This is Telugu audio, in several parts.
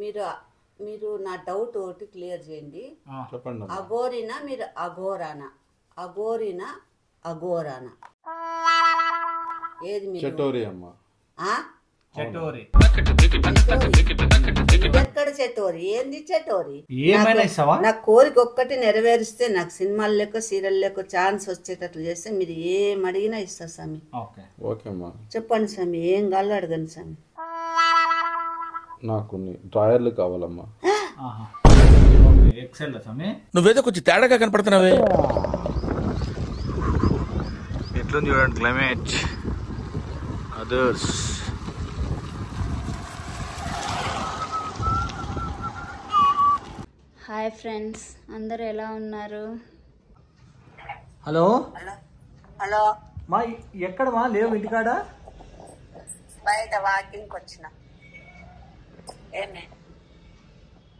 మీరు మీరు నా డౌట్ ఒకటి క్లియర్ చేయండి. చెప్పండి. అఘోరినా మీరు అఘోరానా? అఘోరినా అఘోరానా? ఏది మీరు? చటోరి అమ్మ. చటోరి. ఎక్కడ చటోరి? ఏంది చటోరి? ఏమైనా ఇస్తావా? నా కోరిక ఒక్కటి నెరవేరిస్తే, నాకు సినిమాలు లెక్క సీరియల్ లెక్క ఛాన్స్ వచ్చేటట్లు చేస్తే మీరు ఏం అడిగినా ఇస్తా స్వామి. ఓకే అమ్మా. చెప్పండి స్వామి, ఏం కావాలో అడగండి స్వామి. నాకు డ్రాయర్లు కావాలమ్మా. నువ్వేదో కొంచెం తేడాగా కనపడుతున్నావే. ఎట్లుంది చూడండి క్లైమేట్. అదర్స్ హాయ్ ఫ్రెండ్స్, అందరూ ఎలా ఉన్నారు? హలో హలో, మా ఎక్కడ మా లేవు ఇంటికాడ? బయట వాకింగ్ వచ్చిన. ఏమే?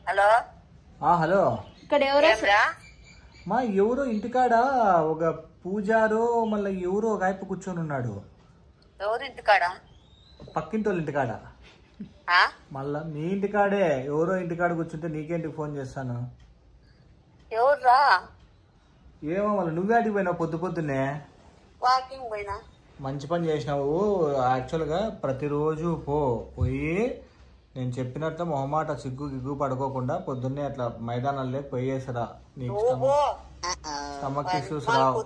హలో హలో, ఇక్కడ ఎవరో మా ఎవరో ఇంటికాడ ఒక పూజారో మళ్ళీ ఎవరో ఒక వైపు కూర్చొని ఉన్నాడు. ఎవరు ఇంటికాడ? పక్కింటి వాళ్ళ ఇంటికాడ. మళ్ళా మీ ఇంటికాడే ఎవరో ఇంటికాడ కూర్చుంటే నీకేంటికి ఫోన్ చేస్తాను. ఎవర్రా? ఏమో మళ్ళీ నువ్వే అడిగి పోయినావు పొద్దున్నే. వాకింగ్ పోయినా. మంచి పని చేసినావు. యాక్చువల్గా ప్రతిరోజు పోయి నేను చెప్పినట్లు మొహమాట సిగ్గు పడుకోకుండా పొద్దున్నే అట్లా మైదానాల్లో పోయేసరా. నీకు స్టమక్ ఇష్యూస్ రావు.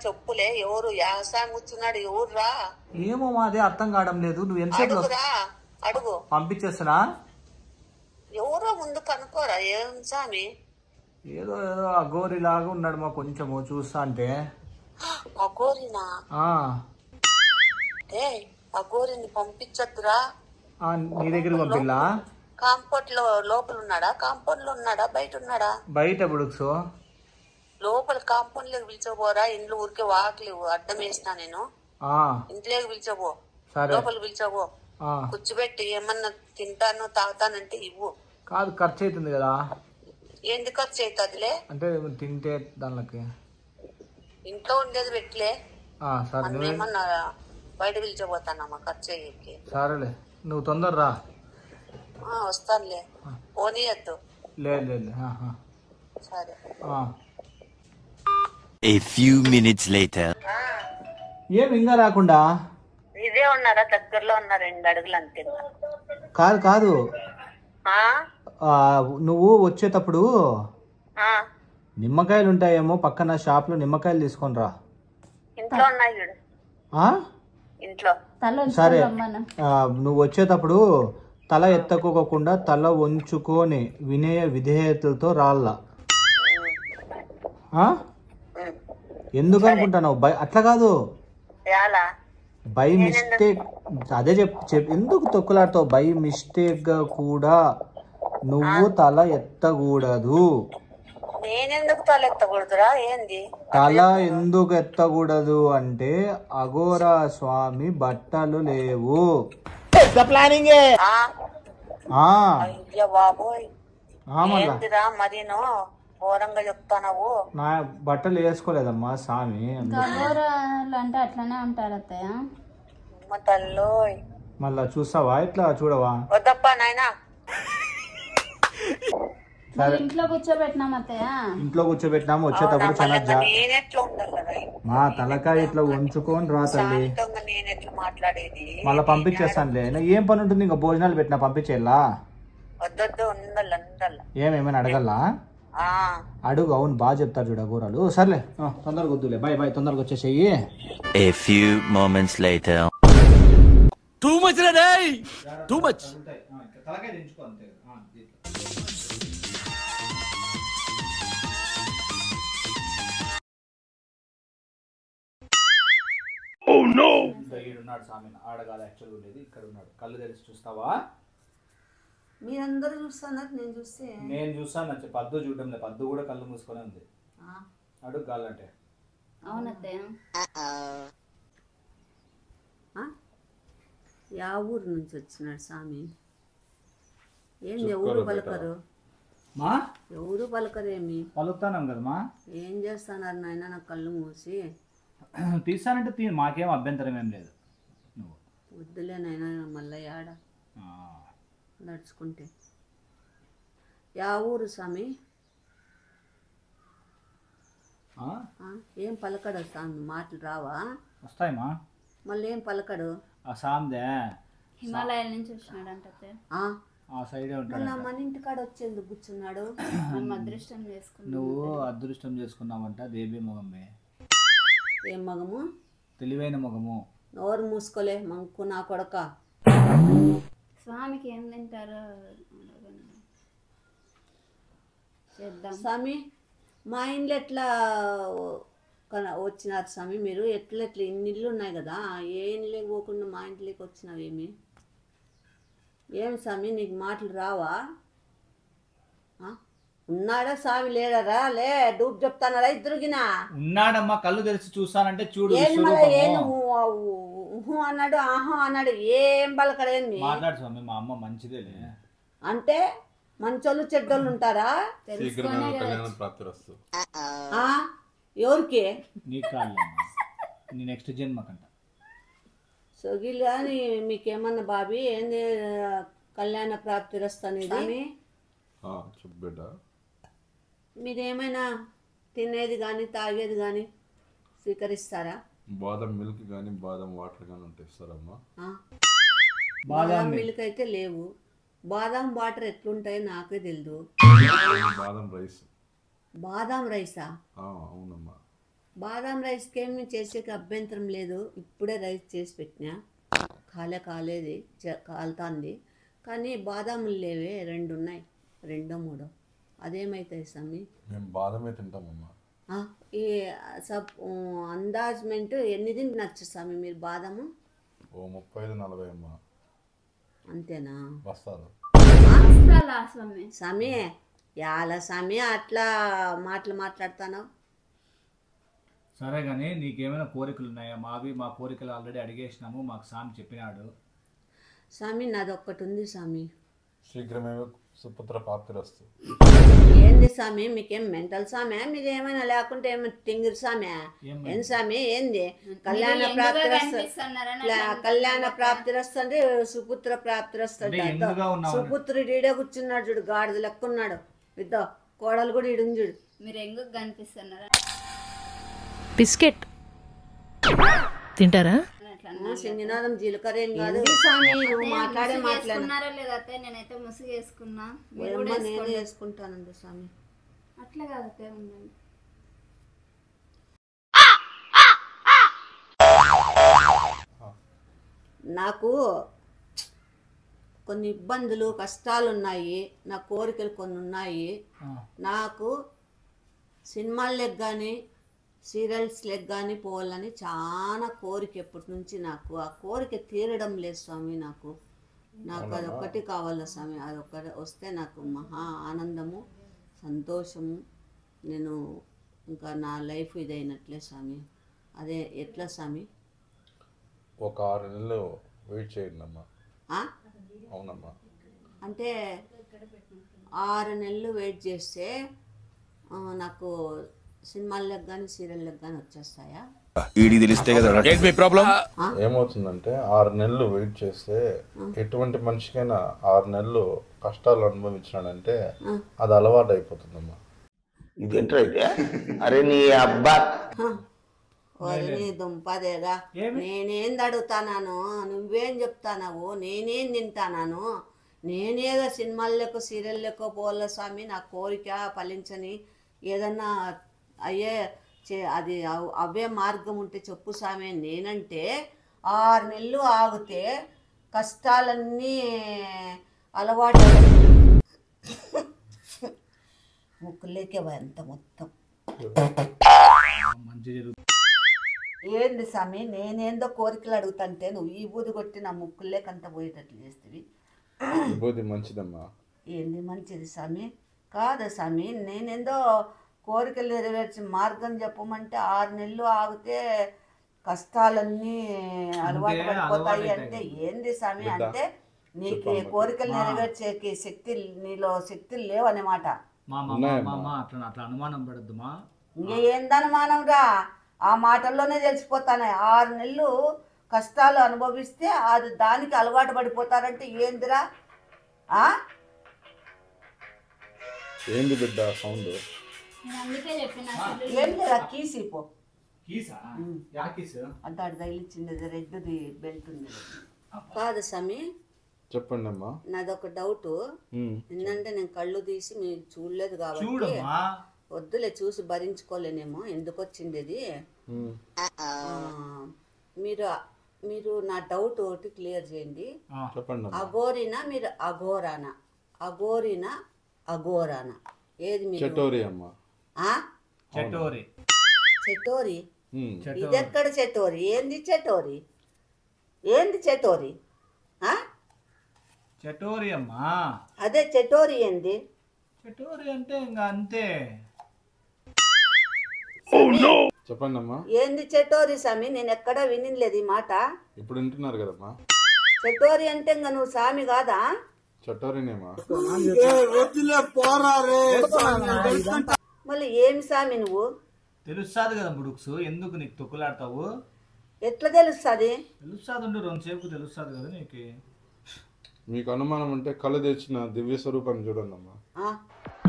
చెప్పులే ఎవరు వ్యవసాయం కూర్చున్నాడు? ఎవర్రా? ఏమో మాదే అర్థం కావడం లేదు. నువ్వు ఎంతసేపు అడుగు, పంపించేస్తున్నా. ఎవరో ముందు కనుక్కోరా. ఏం స్వామి? ఏదో అఘోరి లాగా ఉన్నాడు మా, కొంచెము చూస్తా అంటే. అఘోరినా? అఘోరిని పంపించద్దురా. నీ దగ్గరికి పంపిల్లా? కాంపౌండ్ లో లోపల ఉన్నాడా? కాంపౌండ్ లో ఉన్నాడా? బయట ఉన్నాడా? బయట బుడుక్సో. లోపల కాంపౌండ్ లోకి పిలిచబోరా. ఇంట్లో ఊరికే వాకలేవు అడ్డం వేసినా నేను. ఇంట్లోకి పిలిచబో, లోపల పిలిచబో. కూర్చోబెట్టి ఏమన్నా తింటాను తాగుతానంటే ఇవ్వు. కాదు, ఖర్చు అవుతుంది కదా. ఏంది ఖర్చు అవుతుందిలే? అంటే తింటే దానికి ఇంట్లో ఉండేది పెట్టలే. మనం ఏమన్నా బయట పిలిచబోతానమ్మా ఖర్చు అయ్యేకి. సరేలే, నువ్వు తొందర రా. వస్తానులే, పోనీయద్దు. లేదు. సరే. A few minutes later. ఏం ఇంకా రాకుండా? ఇదే ఉన్నారా? దగ్గరలో ఉన్నా, 2 అడుగులు అంతే. కాదు నువ్వు వచ్చేటప్పుడు నిమ్మకాయలు ఉంటాయేమో పక్కన షాప్ లో, నిమ్మకాయలు తీసుకొని రా. ఇంట్లో ఉన్నాయి. ఇంట్లో. సరే, నువ్వు వచ్చేటప్పుడు తల ఎత్తకోకుండా తల వంచుకొని వినయ విధేయతలతో రాళ్ళ. ఎందుకు అనుకుంటున్నావు? అట్లా కాదు, బై మిస్టేక్. అదే ఎందుకు తొక్కులాడుతావు? బై మిస్టేక్ గా కూడా నువ్వు తల ఎత్తకూడదు. నేనెందుకు తల ఎత్తకూడదురా? ఏంది తల ఎందుకు ఎత్తకూడదు అంటే, అఘోరా స్వామి బట్టలు లేవు. బాబోయ్, మరీను ఘోరంగా చెప్తావు. నా బట్టలు వేసుకోలేదమ్మా స్వామి. అంటే అట్లానే ఉంటారు అత్తయ్య. మళ్ళా చూస్తావా? ఇట్లా చూడవా? వద్దప్పా నాయనా. ఇంట్లో కూర్చోబెట్టినాం అత్తయ్య. ఇంట్లో కూర్చోబెట్టినాము. వచ్చేటప్పుడు చాలా మా తలకాయ ఇట్లా ఉంచుకొని రా తల్లి. మళ్ళా పంపించేస్తానులే. ఏం పని ఉంటుంది? ఇంకా భోజనాలు పెట్టినా పంపించేలా? ఏమేమైనా అడగల్లా? అడుగు. అవును, బాగా చెప్తారు చూడ కూరలు. సర్లే, తొందరగా వద్దులే. బాయ్, తొందరగా వచ్చేసేయి. A few moments later. Too much ray. Too much. Oh no. ఉన్నాడు స్వామి. ఆడగాలి యాక్చువల్ ఉండేది ఇక్కడ ఉన్నాడు. కళ్ళు తెరిచి చూస్తావా? మీరందరూ చూస్తున్నారు, నేను చూస్తే. నేను చూస్తాను నచ్చ. పద్దు చూడడం లేదు. పద్దు కూడా కళ్ళు మూసుకొని ఉంది. అడుగు గాలంటే. అవునత్తయ్య. యా ఊరు నుంచి వచ్చినాడు స్వామి? ఏంది ఎవరు పలకరు? ఎవరు పలకరేమి? పలుకుతానం కదమ్మా. ఏం చేస్తున్నారు నాయన? నాకు కళ్ళు మూసి తీసానంటే మాకేం అభ్యంతరం ఏం లేదు. వద్దులే నాయన, మళ్ళీ ఆడ నడుచుకుంటే యా ఊరు స్వామి? ఆ? ఏం పలకడు స్వామి, మాటలు రావా? వస్తాయమ్మా. మళ్ళీ ఏం పలకడు? ఆ సామ్దే హిమాలయాల నుంచి వచ్చినాడంట అత్తయ్య. ఆ సైడే ఉంటాడు. మళ్ళీ మన ఇంటికాడ వచ్చేందుకు కూర్చున్నాడు? మనం అదృష్టం చేసుకున్నాం. నువ్వు అదృష్టం చేసుకున్నావంట దేవి మొగమే. ఏం మగము? తెలివైన మొగము. నోరు మూసుకోలే మంకు నా కొడక. స్వామికి ఏం తింటారో చేద్దాం. స్వామి మా ఇంట్లో ఎట్లా వచ్చినారు స్వామి మీరు? ఎట్లా ఇన్ని ఇల్లు ఉన్నాయి కదా, ఏ ఇంట్లోకి పోకుండా మా ఇంట్లోకి వచ్చినావేమి? ఏం స్వామి నీకు మాటలు రావా? ఉన్నాడా స్వామి లేడరా? లే డూబ్ చెప్తానరా ఇద్దరుగినా? ఉన్నాడమ్మా, కళ్ళు తెరిచి చూస్తానంటే చూడు. ఏం అన్నాడు, ఆహా అన్నాడు, ఏం పలకడేంది? మాట్లాడు స్వామి, మా అమ్మ మంచిదేలే. అంటే మంచోళ్ళు చెడ్డోళ్ళు ఉంటారా? శీఘ్రమే కళ్యాణ ప్రాప్తిరస్తు. ఎవరికి? నీకు కాదు, నీ నెక్స్ట్ జన్మకంట. సొగిలా మీకేమన్నా బాబీ ఏంది కళ్యాణ ప్రాప్తి రస్తనేది? చెప్పు బిడ్డ. మీరేమైనా తినేది కానీ తాగేది కానీ స్వీకరిస్తారా? బాదం మిల్క్ కానీ బాదం వాటర్ కానీ ఉంటాయి ఇస్తారమ్మా. బాదం మిల్క్ అయితే లేవు. బాదం వాటర్ ఎట్లుంటాయో నాకే తెలియదు. బాదం రైస్. బాదం రైసా? అవునమ్మా. బాదం రైస్కి ఏమి చేసేకి అభ్యంతరం లేదు. ఇప్పుడే రైస్ చేసి పెట్టినా, కాలేదు కాలుతుంది. కానీ బాదాములు లేవే, 2 ఉన్నాయి, 2 3. అదేమవుతాయి స్వామి? మేము బాదమే తింటామమ్మా. ఈ అందాజ్మెంట్ ఎన్ని తినచ్చు స్వామి మీరు బాదము? 35-40 అమ్మా. అంతేనా? బస్తాలు. స్వామి యాల స్వామి అట్లా మాట్లాడుతాను. సరే కానీ నీకేమైనా కోరికలు ఉన్నాయా? మా కోరికలు ఆల్రెడీ అడిగేసినాము, మాకు స్వామి చెప్పినాడు. స్వామి నాది ఒక్కటి ఉంది స్వామి. శీఘ్రమే సుపుత్ర ప్రాప్తిరస్తు. ఏంది స్వామి మీకేం మెంటల్ స్వామి? మీరు ఏమైనా లేకుంటే ఏమైనా తింగిరి స్వామి? ఏం స్వామి ఏంది కళ్యాణ ప్రాప్తిరస్తు అంటే సుపుత్ర ప్రాప్తిరస్తు అంటే సుపుత్రుడు ఈడే కూర్చున్నాడు చూడు, గాడిద లెక్క ఉన్నాడు. ఇద్దో కోడలు కూడా ఈడుంది చూడు. మీరు ఎంగుకు కనిపిస్తున్నారా? బిస్కెట్ తింటారా? సింగినారం జీలకర్ర ఏం కాదు స్వామి. నువ్వు మాట్లాడుకున్నారా లేదా అత్తయ్య? నేనైతే ముసుగు వేసుకున్నా. నేను వేసుకుంటానండి స్వామి. అట్లా కాదు అత్తయ్య, ఉండండి. నాకు కొన్ని ఇబ్బందులు కష్టాలు ఉన్నాయి, నా కోరికలు కొన్ని ఉన్నాయి. నాకు సినిమాలకు కానీ సీరియల్స్లకు కానీ పోవాలని చాలా కోరిక ఎప్పటి నుంచి. నాకు ఆ కోరిక తీరడం లేదు స్వామి. నాకు అదొక్కటి కావాలా స్వామి. అదొక్కటి వస్తే నాకు మహా ఆనందము, సంతోషము. నేను ఇంకా నా లైఫ్ ఇదైనట్లే స్వామి. అదే ఎట్లా స్వామి? ఒక 6 నెలలు వెయిట్ చేయండి అమ్మా. అవునమ్మా. అంటే 6 నెలలు వెయిట్ చేస్తే నాకు సినిమాలకు కానీ సీరియల్లకు కానీ వచ్చేస్తాయా? ఏమవుతుందంటే 6 నెలలు వెయిట్ చేస్తే ఎటువంటి మనిషికైనా 6 నెలలు కష్టాలు అనుభవించినాడంటే అది అలవాటు అయిపోతుందమ్మా. ఇదేంటైతే అరే నీ అబ్బా నీ దుంపదేగా. నేనేం అడుగుతాను, నువ్వేం చెప్తానావు? నేనేం తింటాను? నేనేదో సినిమాలకు సీరియల్లకు పోలే స్వామి. నా కోరిక ఫలించని ఏదన్నా అయ్యే అది అవే మార్గం ఉంటే చెప్పు స్వామి. నేనంటే 6 నెలలు ఆగితే కష్టాలన్నీ అలవాటు ముక్కులేకే అంత మొత్తం. ఏంది స్వామి? నేనేందో కోరికలు అడుగుతుంటే నువ్వు ఈ బూది కొట్టి నా ముక్కులేకంత పోయేటట్లు చేస్తుంది. మంచిదమ్మా. ఏంది మంచిది స్వామి? కాదు స్వామి, నేనేందో కోరికలు నెరవేర్చి మార్గం చెప్పమంటే 6 నెలలు ఆగితే కష్టాలన్నీ అలవాటు పడిపోతాయి అంటే ఏంది స్వామి? అంటే నీకు కోరికలు నెరవేర్చేకి శక్తి, నీలో శక్తులు లేవన్నమాట. ఇంకా ఏందనుమానం రా? ఆ మాటల్లోనే తెలిసిపోతానే. 6 నెలలు కష్టాలు అనుభవిస్తే అది దానికి అలవాటు పడిపోతారంటే ఏందిరా? ఏంది బిడ్డ సౌండ్? నేను అందుకే చెప్పిన ఏం లేదా కీసి పో కీసా? Yeah keys? అంటే అటు తగిలిచ్చింది రెడ్ది బెల్ట్ ఉంది కాదు స్వామి. చెప్పండి అమ్మా. నాదొక డౌట్ ఏంటంటే నేను కళ్ళు తీసి మీరు చూడలేదు కాబట్టి చూడమ్మా. వద్దులే చూసి భరించుకోలేనేమో ఎందుకు వచ్చిండేది. మీరు మీరు నా డౌట్ ఒకటి క్లియర్ చేయండి. చెప్పండి. అఘోరినా మీరు అఘోరానా? అఘోరినా అఘోరానా ఏది మీరు? చటోరి అమ్మా. చటోరి. చటోరి ఇదెక్కడ చటోరి? ఏంది చటోరి? ఏంది చటోరి? చటోరి అమ్మా. అదే చటోరి ఏంది? చటోరి అంటే ఇంకా అంతే. చెప్పండి అమ్మా. ఏంది చటోరి స్వామి? నేను ఎక్కడా వినిలేదు ఈ మాట. ఇప్పుడు వింటున్నారు కదమ్మా. చటోరి అంటే ఇంకా నువ్వు స్వామి కాదా? చటోరినేమా. మళ్ళీ ఏమి స్వామి నువ్వు? తెలుస్తాది కదా బుడుక్స్, ఎందుకు నీకు తొక్కులాడతావు? ఎట్లా తెలుస్తుంది? తెలుస్తాది ఉండు, 2 సేపు తెలుస్తాది కదా నీకు. మీకు అనుమానం అంటే కళ్ళు తెచ్చిన దివ్య స్వరూపాన్ని చూడండి అమ్మా.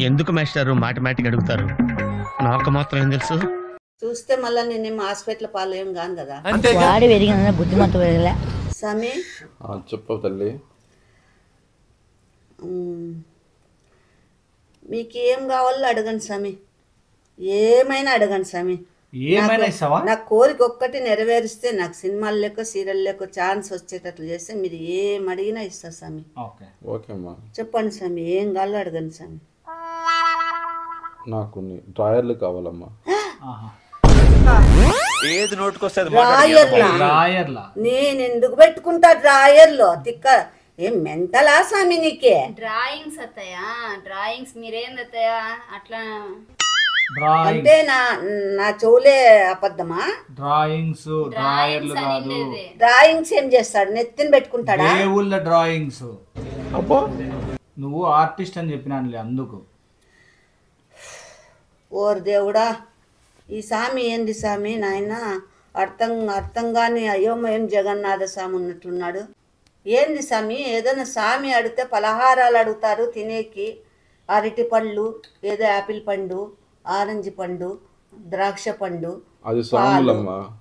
ఎందుకు మాస్టారు మాటిమాటికి అడుగుతారు? నాకు మాత్రం ఏం తెలుసు? చూస్తే మళ్ళీ నేనేం హాస్పిటల్ పాలు ఏం కాను కదా స్వామి. చెప్పు తల్లి. మీకు ఏం కావాలో అడగండి స్వామి, ఏమైనా అడగండి స్వామి. నా కోరిక ఒక్కటి నెరవేరిస్తే నాకు సినిమాలు లేకో సీరియల్ లేకో ఛాన్స్ వచ్చేటట్లు చేస్తే మీరు ఏం అడిగినా ఇస్తా స్వామి. చెప్పండి స్వామి, ఏం కావాలో అడగండి స్వామి. నాకు డ్రాయర్లు కావాలమ్మా. ఏది నోటుకొస్తే నేను ఎందుకు పెట్టుకుంటా డ్రాయర్లో? తిక్క ఏం మెంటలా స్వామి నీకే? డ్రాయింగ్స్ అత్తయ్యా, డ్రాయింగ్స్ మీరేంది అత్తయ్యా అట్లా అంటే నా చెవులే అబద్ధమా? డ్రాయింగ్స్ డ్రాయింగ్స్ ఏం చేస్తాడు? నెత్తిని పెట్టుకుంటాడా? దేవుళ్ళ డ్రాయింగ్స్. నువ్వు ఆర్టిస్ట్ అని చెప్పినానులే అందుకు. ఓర్ దేవుడా, ఈ స్వామి ఏంది స్వామి నాయన? అర్థం కాని అయోమయం జగన్నాథ స్వామి ఉన్నట్టున్నాడు. ఏంది స్వామి? ఏదైనా స్వామి అడిగితే పలహారాలు అడుగుతారు తినేకి, అరటి పళ్ళు, ఏదో యాపిల్ పండు, ఆరెంజ్ పండు, ద్రాక్ష పండు,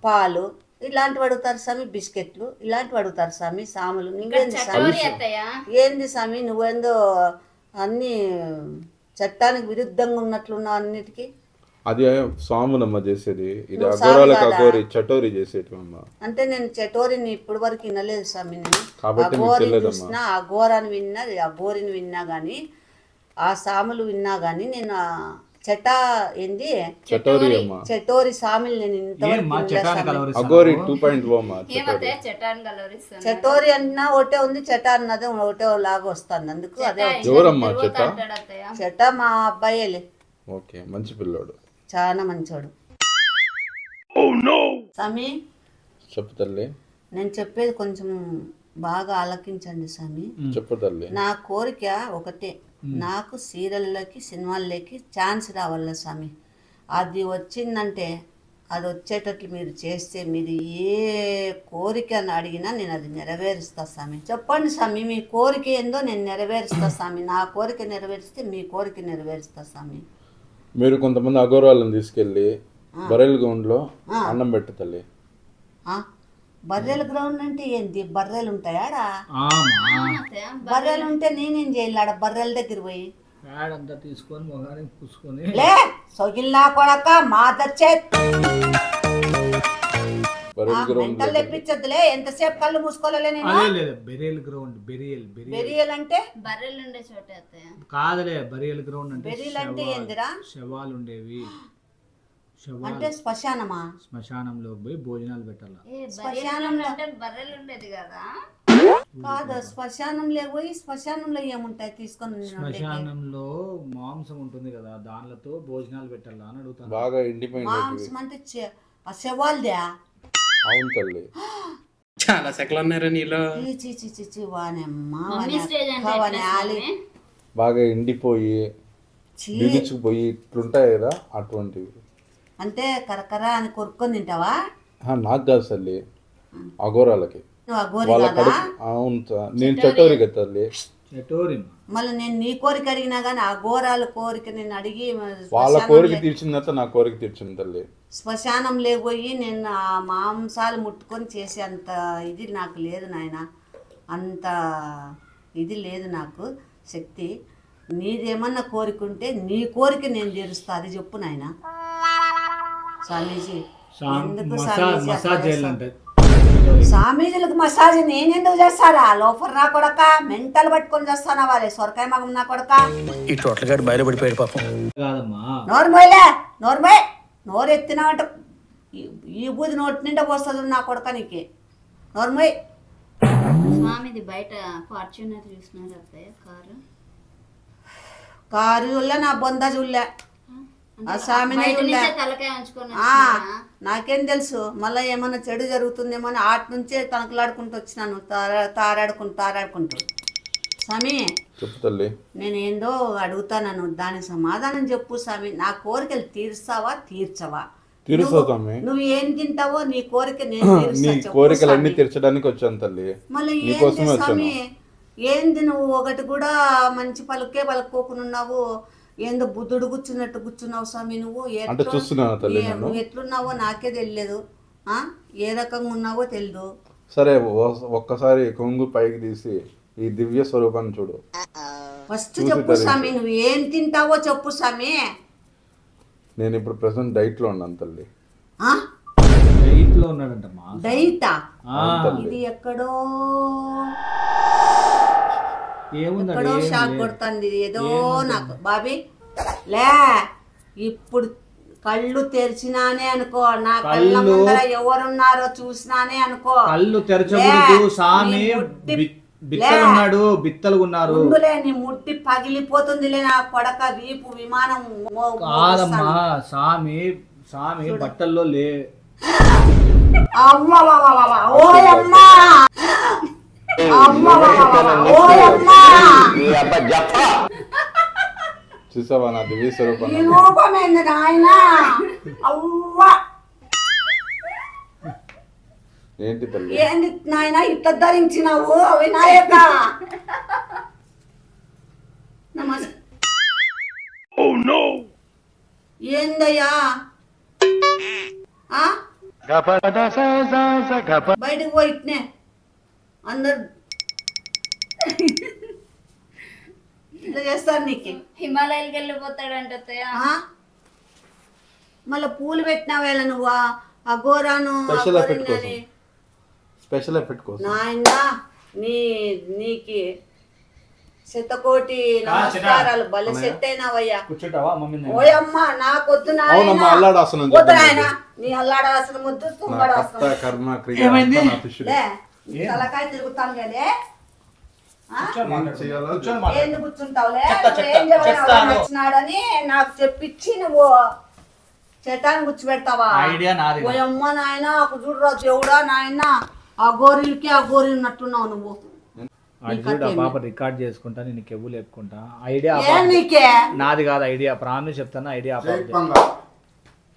పాలు ఇలాంటివి అడుగుతారు స్వామి. బిస్కెట్లు ఇలాంటివి అడుగుతారు స్వామి. సాములు నువ్వేంది స్వామి? ఏంది స్వామి నువ్వేందో అన్ని చట్టానికి విరుద్ధంగా ఉన్నట్లున్నావు అన్నిటికీ. అది స్వాములమ్మ చేసేది, ఇది అఘోరాలకు అఘోరి చటోరి చేసేది అమ్మ. అంటే నేను చటోరిని ఇప్పటి వరకు వినలేదు స్వామి. నేను అఘోరిని చూసినా, అఘోరాన్ని విన్నా, అఘోరిని విన్నా గానీ, ఆ సాములు విన్నా గానీ నేను చటా ఏంది చటోరి సామిల్ నేను ఇంతవరకు. చటోరి అన్నా ఒకటే ఉంది, చటా అన్నది ఒకటే లాగా వస్తుంది. అందుకు అదే చట మా అబ్బాయిలే. ఓకే, మంచి పిల్లోడు, చాలా మంచోడు. స్వామి చెప్పు తల్లి. నేను చెప్పేది కొంచెం బాగా ఆలకించండి స్వామి. చెప్పు తల్లి. నా కోరిక ఒకటే, నాకు సీరియల్లోకి సినిమాల్లోకి ఛాన్స్ రావాల స్వామి. అది వచ్చిందంటే అది వచ్చేటట్లు మీరు చేస్తే, మీరు ఏ కోరిక అని అడిగినా నేను అది నెరవేరుస్తా స్వామి. చెప్పండి స్వామి, మీ కోరిక ఏందో నేను నెరవేరుస్తా స్వామి. నా కోరిక నెరవేరిస్తే మీ కోరిక నెరవేరుస్తా స్వామి. మీరు కొంతమంది అఘోరాలను తీసుకెళ్ళి బర్రెల గ్రౌండ్ లో అన్నం పెట్టు తల్లి. బర్రెల గ్రౌండ్ అంటే ఏంది? బర్రెలు ఉంటాయాడా? బర్రెలు ఉంటే నేనేం చేయాలి? బర్రెల దగ్గర పోయి లే సొగిల్లా కొడక మాదచ్చే మెంటల్ తెప్పించద్దులే. ఎంతసేపు కళ్ళు మూసుకోలే నేను. బెరియల్ అంటే బర్రెలు ఉండే చోట కాదులే. బరియల్ గ్రౌండ్ అంటే బెరియల్ అంటే ఏందిరా? శవాలు ఉండేవి. అంటే శ్మశానమా? శ్మశానంలో పోయి భోజనాలు పెట్టాలా? శ్మశానంలో బర్రెలు ఉండేది కదా? కాదు, శ్మశానంలో పోయి శ్మశానంలో ఏముంటాయి తీసుకొని? శ్మశానంలో మాంసం ఉంటుంది కదా, దానిలతో భోజనాలు పెట్టాలా అని అడుగుతాను. బాగా ఎండిపోయింది మాంసం అంటే శవాల్దా? అవును తల్లి. చాలా సెకలు ఉన్నారు నీలో. బాగా ఎండిపోయి బిగుచుకుపోయి ఇట్లుంటాయి కదా, అటువంటివి. అంటే కరకరా అని కొరుక్కొని తింటావా? నాకు కాదు తల్లి, అఘోరాలకి. అవును, నేను చటోరి కదా తల్లి. మళ్ళీ నేను నీ కోరిక అడిగినా గానీ ఆ ఘోరాల కోరిక నేను అడిగి వాళ్ళ కోరిక తీర్చిందంతా నా కోరిక తీర్చింది తల్లి. శ్మశానం లేకపోయి నేను ఆ మాంసాలు ముట్టుకొని చేసే అంత ఇది నాకు లేదు నాయన, అంత ఇది లేదు నాకు శక్తి. నీదేమన్నా కోరిక ఉంటే నీ కోరిక నేను తీరుస్తా, అది చెప్పు నాయన. స్వామీజీ ఎందుకు స్వామీజీలకు మసాజ్ నేనెందుకు చేస్తారా? లోఫర్ నా కొడక, మెంటల్ పట్టుకొని చేస్తానా వాళ్ళే సొరకాయ మగం నా కొడక. నోర్మోయలే నోర్మోయ్, నోరు ఎత్తినావంట ఈ బూది నోటి నిండా పోస్తుంది నా కొడక నీకే. నోర్మోయ్. స్వామిది బయట ఫార్చ్యూనర్ చూసినారు అత్తయ్య కారు? కారు చూడలే, నా బొంద చూడలే, ఆ స్వామిని నాకేం తెలుసు. మళ్ళీ ఏమన్నా చెడు జరుగుతుందేమో అని ఆటి నుంచే తనకలాడుకుంటూ వచ్చినాను, తారాడుకుంటూ. స్వామి నేనేందో అడుగుతాను, దానికి సమాధానం చెప్పు స్వామి. నా కోరికలు తీర్చావా తీర్చవా? నువ్వు ఏం తింటావో నీ కోరిక నేను కోరికలన్నీ తీర్చడానికి వచ్చాను తల్లి. మళ్ళీ ఏంది స్వామి, ఏంది నువ్వు ఒకటి కూడా మంచి పలుకే పలుకోకున్నావు? ఏందో బుద్ధుడు కూర్చున్నావు స్వామి. నువ్వు నువ్వు ఎట్లున్నావో నాకే తెలియదు, ఏ రకంగా ఉన్నావో తెలియదు. సరే ఒక్కసారి కొంగు పైకి తీసి ఈ దివ్య స్వరూపాన్ని చూడు. ఫస్ట్ చెప్పు స్వామి, నువ్వు ఏం తింటావో చెప్పు స్వామి. నేను ఇప్పుడు ప్రెసెంట్ డైట్ లో ఉన్నాను తల్లి. డైటా? ఇది ఎక్కడో ఎక్కడో షాక్ కొడుతుంది ఏదో నాకు బాబీ. లే ఇప్పుడు కళ్ళు తెరిచినానే అనుకో, నా కళ్ళ ముందర ఎవరున్నారో చూసినానే అనుకో. కళ్ళు తెరచకూడదు స్వామి, బిత్తలున్నాడు, బిత్తలున్నారు. ముందులే నీ ముట్టి పగిలిపోతుందిలే నా కొడక, వీపు విమానం. కాదమ్మా స్వామి, స్వామి బట్టల్లో లే. అమ్మా ఓయమ్మా, చూసావా నా దివ్య స్వరూపం? ఏంటి తల్లి? ఏంటి నాయన ఇట్లా ధరించినావు వినాయక? ఏందయ్యా బయటకు పోయిట్నే అందరు ఇట్లా చేస్తారు నీకు. హిమాలయాలకి వెళ్ళిపోతాడంట. మళ్ళీ పూలు పెట్టినావేళ నువ్వు అఘోరాను స్పెషల్ ఎఫెక్ట్ కోసం నాయనా. నీకి శతకోటి నమస్కారాలు, బలి సెట్ అయినావయ్యా. ఓయమ్మా నాకొద్దు నాయన, నీ అల్లాడాసనం వద్దు, తలకాయ తిరుగుతాను కదే. ఏంది కూర్చుంటావులే? వచ్చినాడని నాకు చెప్పించి నువ్వు చెటాన్ని కూర్చోబెడతావా? ఓయమ్మ నాయన చూడరా దేవుడా నాయన, ఆ గోరీలకి ఆ గోరీ ఉన్నట్టున్నావు నువ్వు. పాప రికార్డ్ చేసుకుంటా, నేను కెవ్వు లేపుకుంటా. ఐడియా నాది కాదు, ఐడియా ప్రామిస్ చెప్తాను. ఐడియా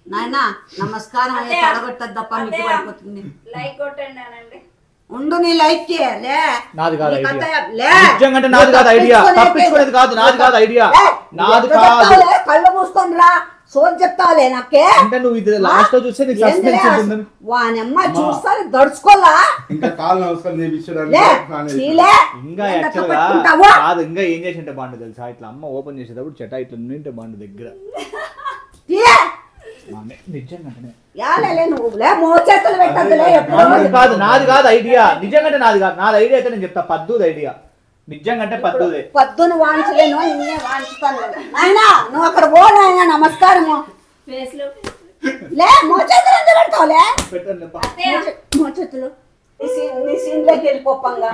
నాయనా నమస్కారం తడగొట్టద్దప్ప మీకు పడిపోతుంది. లైక్ కొట్టండి అనండి. ఉండు నీ లైక్ నాది కాదు నిజంగా, నాది కాదు ఐడియా, తప్పించుకునేది కాదు, నాది కాదు ఐడియా, నాది కాదు. కళ్ళు మూసుకొని రా, సోది చెప్తావులే నాకే. అంటే నువ్వు ఇది లాస్ట్ లో చూస్తే నీకు సస్పెన్స్ ఉంటుంది. వానమ్మ చూస్తాను దడుచుకోలా ఇంకా యాక్చువల్ గా కాదు. ఇంకా ఏం చేసింటే బాగుండు తెలుసా? ఇట్లా అమ్మ ఓపెన్ చేసేటప్పుడు చెటా ఇట్లా నింటే బాగుండు దగ్గర. కాదు నాది కాదు ఐడియా, నిజంగా నాది కాదు. నాది ఐడియా అయితే నేను చెప్తా, పద్దుది ఐడియా. నిజంగా పద్దుదే. పద్దును వాంచలేను, నిన్నే వాంచుతాను. నాయనా నువ్వు అక్కడ పో నాయనా, నమస్కారము. లే మోచేతులు ఎందుకు పెడతావులే? మోచేతులు నీ సీన్లోకి వెళ్ళిపోప్పంగా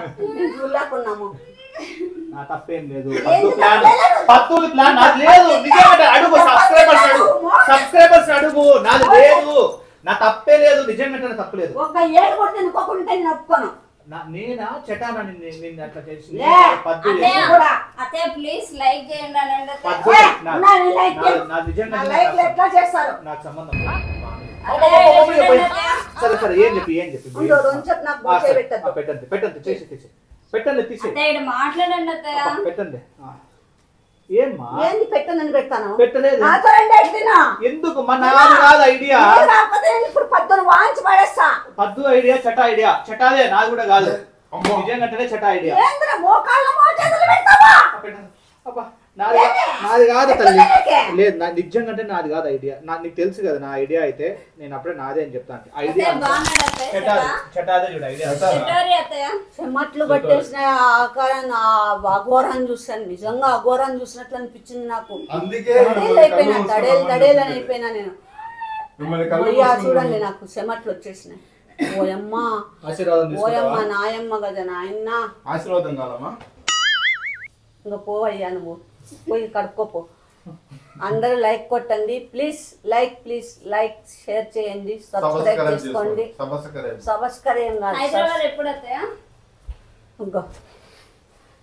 గుళ్ళకున్నాము. నా తప్పేం లేదు, పద్దులు ప్లాన్ నాది లేదు. నిజంగా అడుగు, సబ్స్క్రైబర్స్ అడుగు, నాది లేదు, నా తప్పే లేదు. నిజంగా నా తప్పు లేదు. ఒక ఏడు కొట్టి అనుకోకుంటే నేను ఒప్పుకోను. నేనా చెటానా నిన్ను అట్లా చేసి ప్లీజ్ లైక్ చేయండి అనండి. నాకు సంబంధం. సరే సరే ఏం చెప్పి పెట్టండి చేసి పెట్టండి తీసి అత్తయ్య ఇక్కడ మాట్లాడండి అత్తయ్య. పెట్టండి. ఏమ్మా ఏంది పెట్టనని పెడతాను పెట్టలేదు. నాతో రెండు ఎట్టినా ఎందుకు మా నాది కాదు ఐడియా. ఇప్పుడు పద్దును వాంచి పడేస్తా. పద్దు ఐడియా చెట ఐడియా. చెటాదే నాది కూడా కాదు. నిజంగానే చెట ఐడియా. ఏంద్రా మోకాళ్ళ మోచేతులు పెడతావా? అబ్బా నాది కాదు తల్లి. లేదు నా నిజంగా అంటే నాది కాదు ఐడియా. నీకు తెలుసు కదా నా ఐడియా అయితే నేను అప్పుడే నాదే అని చెప్తాను. ఐడియా చెటాదే చూడు ఐడియా. చెమ్మట్లు పట్టేసిన ఆకారాన్ని అఘోరాన్ని చూసాను. నిజంగా అఘోరాన్ని చూసినట్లు అనిపించింది నాకు. అయిపోయినా తడేలు అని అయిపోయినా నేను. చూడండి నాకు చెమట్లు వచ్చేసినాయి. ఓయమ్మ ఓయమ్మ నాయమ్మ కదా నాయన్న. ఆశీర్వాదం కాదమ్మా. ఇంకా పోవయ్యా నువ్వు పోయి కడుక్కోపో. అందరూ లైక్ కొట్టండి ప్లీజ్. లైక్ షేర్ చేయండి, సబ్స్క్రైబ్ చేసుకోండి. సబ్స్క్రైబ్ హైదరాబాద్ ఎప్పుడు అత్తయ్య? ఇంకా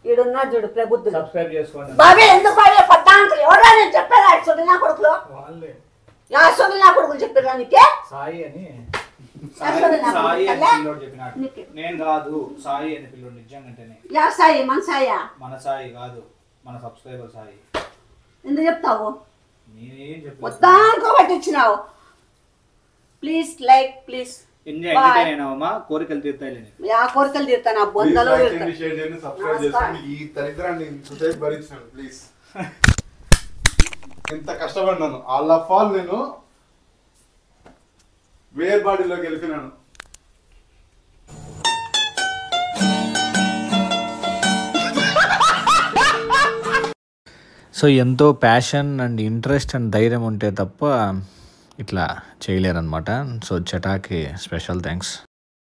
ఈడున్నా చూడు ప్రబుద్ధుడు. సబ్స్క్రైబ్ చేసుకోండి. బాబే ఎందుకు బాబే పద్దాంతులు ఎవరా నేను చెప్పేదా? సొదినా కొడుకులు సొదినా కొడుకులు చెప్పారా నీకే? సాయి అని సాయి అని పిల్లోడు చెప్పినాడు. నేను కాదు సాయి అని పిల్లోడు నిజంగానే. యా సాయి మన సాయా? మన సాయి కాదు, మన సబ్స్క్రైబర్ సాయి. ఎందుకు చెప్తావు? నేనేం చెప్పలేదు. మొత్తానికి పట్టించినావు. Please enjoy అయినావమ్మా. కోరికలు తీరుతాయి. యా కోరికలు తీరుతాను. ఆ బొందలో ఈ దరిద్రాన్ని భరించాను ప్లీజ్. ఎంత కష్టపడినాను. ఆల్ ఆఫ్ ఆల్ నేను వేర్ బాడీలోకి వెళ్ళిపోయినాను. సో ఎంతో ప్యాషన్ అండ్ ఇంట్రెస్ట్ అండ్ ధైర్యం ఉంటే తప్ప ఇట్లా చేయలేరన్నమాట. సో చెటాకి స్పెషల్ థ్యాంక్స్.